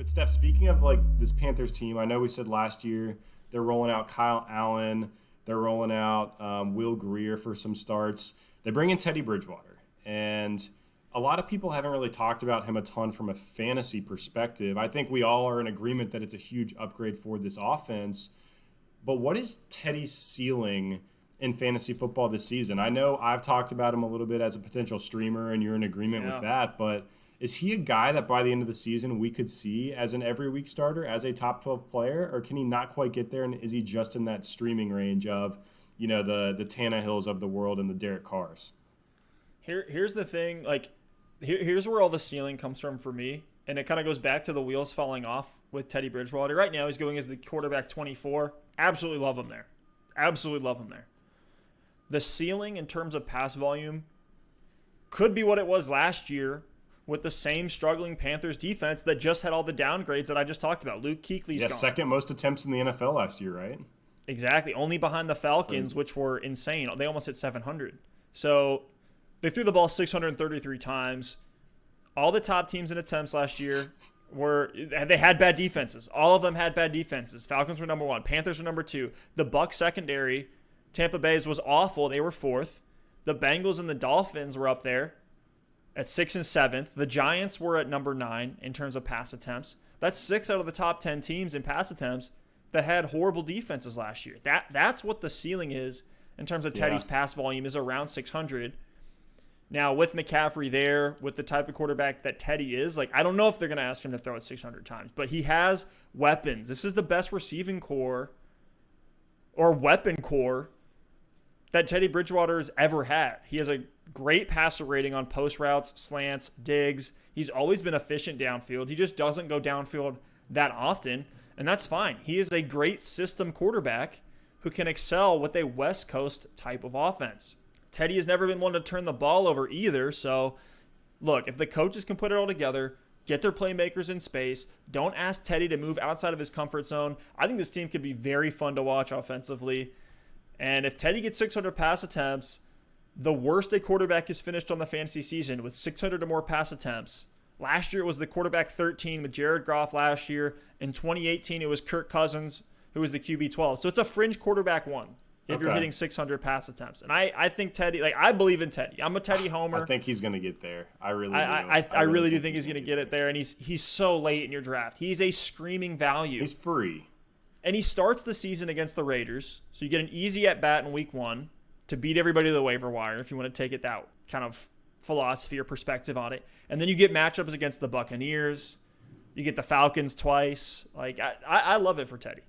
Steph, speaking of like this Panthers team, I know we said last year they're rolling out Kyle Allen. They're rolling out Will Greer for some starts. They bring in Teddy Bridgewater. And a lot of people haven't really talked about him a ton from a fantasy perspective. I think we all are in agreement that it's a huge upgrade for this offense. But what is Teddy's ceiling in fantasy football this season? I know I've talked about him a little bit as a potential streamer, and you're in agreement with that. But is he a guy that by the end of the season we could see as an every week starter, as a top 12 player? Or can he not quite get there? And is he just in that streaming range of, the Tannehills of the world and the Derek Carrs? Here's the thing. Here's where all the ceiling comes from for me. And it kind of goes back to the wheels falling off with Teddy Bridgewater. Right now he's going as the quarterback 24. Absolutely love him there. Absolutely love him there. The ceiling in terms of pass volume could be what it was last year with the same struggling Panthers defense that just had all the downgrades that I just talked about. Luke Kuechly's gone. Second most attempts in the NFL last year, right? Exactly. Only behind the Falcons, which were insane. They almost hit 700. So they threw the ball 633 times. All the top teams in attempts last year they had bad defenses. All of them had bad defenses. Falcons were number 1. Panthers were number 2. The Bucs secondary, Tampa Bay's was awful. They were 4th. The Bengals and the Dolphins were up there at 6th and 7th. The Giants were at number 9 in terms of pass attempts. That's 6 out of the top 10 teams in pass attempts that had horrible defenses last year. That's what the ceiling is in terms of Teddy's pass volume, is around 600. Now, with McCaffrey there, with the type of quarterback that Teddy is, I don't know if they're going to ask him to throw it 600 times, but he has weapons. This is the best receiving core or weapon core that Teddy Bridgewater's ever had. He has a great passer rating on post routes, slants, digs. He's always been efficient downfield. He just doesn't go downfield that often, and that's fine. He is a great system quarterback who can excel with a West Coast type of offense. Teddy has never been one to turn the ball over either. So, look, if the coaches can put it all together, get their playmakers in space, don't ask Teddy to move outside of his comfort zone, I think this team could be very fun to watch offensively. And if Teddy gets 600 pass attempts, the worst a quarterback has finished on the fantasy season with 600 or more pass attempts. Last year it was the quarterback 13 with Jared Goff last year. In 2018 it was Kirk Cousins, who was the QB 12. So it's a fringe quarterback 1. If you're hitting 600 pass attempts. And I think Teddy, I believe in Teddy. I'm a Teddy homer. I think he's going to get there. I really do. I really do think he's going to get it there. And he's so late in your draft. He's a screaming value. He's free. And he starts the season against the Raiders. So you get an easy at-bat in week 1 to beat everybody to the waiver wire, if you want to take it that kind of philosophy or perspective on it. And then you get matchups against the Buccaneers. You get the Falcons twice. I love it for Teddy.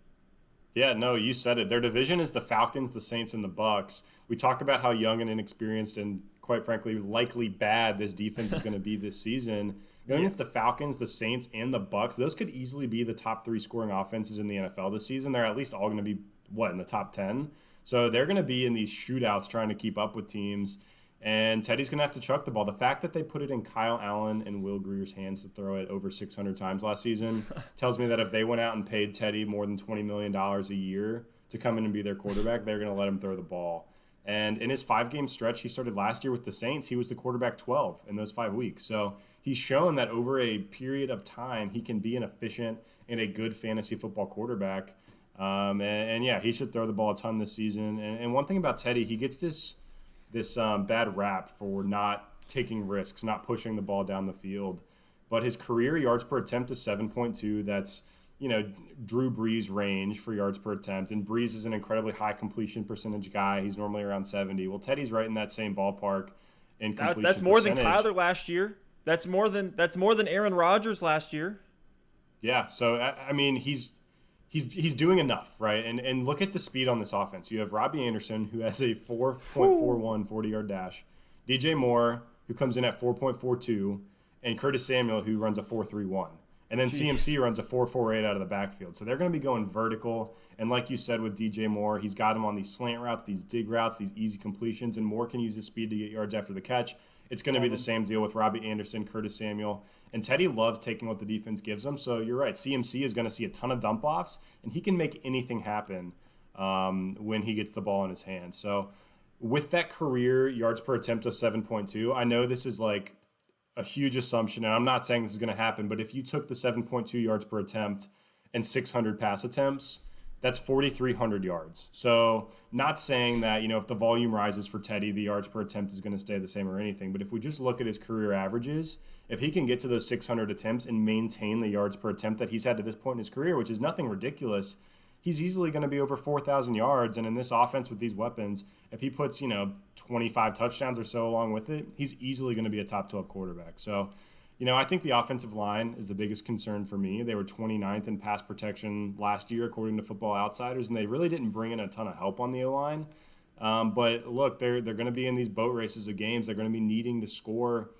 Yeah, no, you said it. Their division is the Falcons, the Saints, and the Bucs. We talk about how young and inexperienced and, quite frankly, likely bad this defense is going to be this season. Going against the Falcons, the Saints, and the Bucs, those could easily be the top 3 scoring offenses in the NFL this season. They're at least all going to be, in the top 10? So they're going to be in these shootouts trying to keep up with teams. And Teddy's going to have to chuck the ball. The fact that they put it in Kyle Allen and Will Greer's hands to throw it over 600 times last season tells me that if they went out and paid Teddy more than $20 million a year to come in and be their quarterback, they're going to let him throw the ball. And in his 5-game stretch he started last year with the Saints, he was the quarterback 12 in those 5 weeks. So he's shown that over a period of time he can be an efficient and a good fantasy football quarterback. He should throw the ball a ton this season. And one thing about Teddy, he gets this bad rap for not taking risks, not pushing the ball down the field. But his career yards per attempt is 7.2. That's, Drew Brees' range for yards per attempt. And Brees is an incredibly high completion percentage guy. He's normally around 70. Well, Teddy's right in that same ballpark in completion That's more percentage. than Kyler last year. That's more than Aaron Rodgers last year. Yeah, so, I mean, he's doing enough, right? And look at the speed on this offense. You have Robbie Anderson, who has a 4.41 40-yard dash. DJ Moore, who comes in at 4.42. And Curtis Samuel, who runs a 4.31. And then CMC runs a 4.48 out of the backfield. So they're going to be going vertical. And like you said with DJ Moore, he's got him on these slant routes, these dig routes, these easy completions. And Moore can use his speed to get yards after the catch. It's going to be the same deal with Robbie Anderson, Curtis Samuel. And Teddy loves taking what the defense gives him. So you're right. CMC is going to see a ton of dump-offs. And he can make anything happen when he gets the ball in his hands. So with that career yards per attempt of 7.2, I know this is like a huge assumption, and I'm not saying this is going to happen, but if you took the 7.2 yards per attempt and 600 pass attempts, that's 4,300 yards. So not saying that, if the volume rises for Teddy, the yards per attempt is going to stay the same or anything. But if we just look at his career averages, if he can get to those 600 attempts and maintain the yards per attempt that he's had to this point in his career, which is nothing ridiculous, he's easily going to be over 4,000 yards. And in this offense with these weapons, if he puts, 25 touchdowns or so along with it, he's easily going to be a top 12 quarterback. So, I think the offensive line is the biggest concern for me. They were 29th in pass protection last year, according to Football Outsiders, and they really didn't bring in a ton of help on the O-line. But look, they're going to be in these boat races of games. They're going to be needing to score,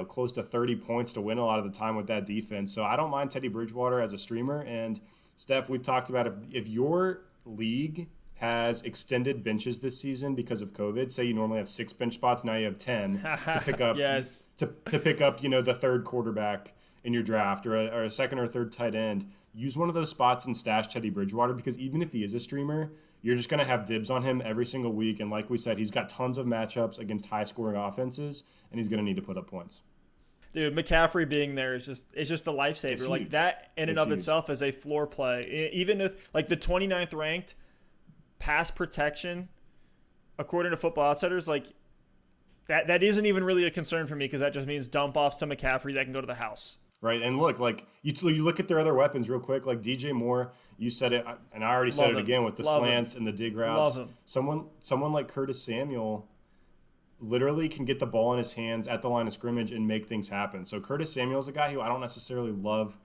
close to 30 points to win a lot of the time with that defense. So I don't mind Teddy Bridgewater as a streamer. And Steph, we've talked about if your league has extended benches this season because of COVID. Say you normally have 6 bench spots, now you have 10 to pick up. Yes. to pick up, the third quarterback in your draft or a second or third tight end. Use one of those spots and stash Teddy Bridgewater, because even if he is a streamer, you're just going to have dibs on him every single week. And like we said, he's got tons of matchups against high-scoring offenses, and he's going to need to put up points. Dude, McCaffrey being there is just a lifesaver. It's like huge. that in and of huge. itself is a floor play. Even if the 29th ranked pass protection, according to Football Outsiders, that isn't even really a concern for me, because that just means dump offs to McCaffrey that can go to the house. Right, and look, you look at their other weapons real quick, like DJ Moore, you said it, and I already said it again with the slants and the dig routes. Love him. Someone like Curtis Samuel literally can get the ball in his hands at the line of scrimmage and make things happen. So Curtis Samuel's a guy who I don't necessarily love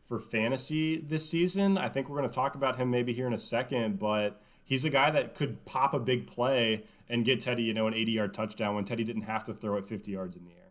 for fantasy this season. I think we're going to talk about him maybe here in a second, but he's a guy that could pop a big play and get Teddy, an 80-yard touchdown when Teddy didn't have to throw it 50 yards in the air.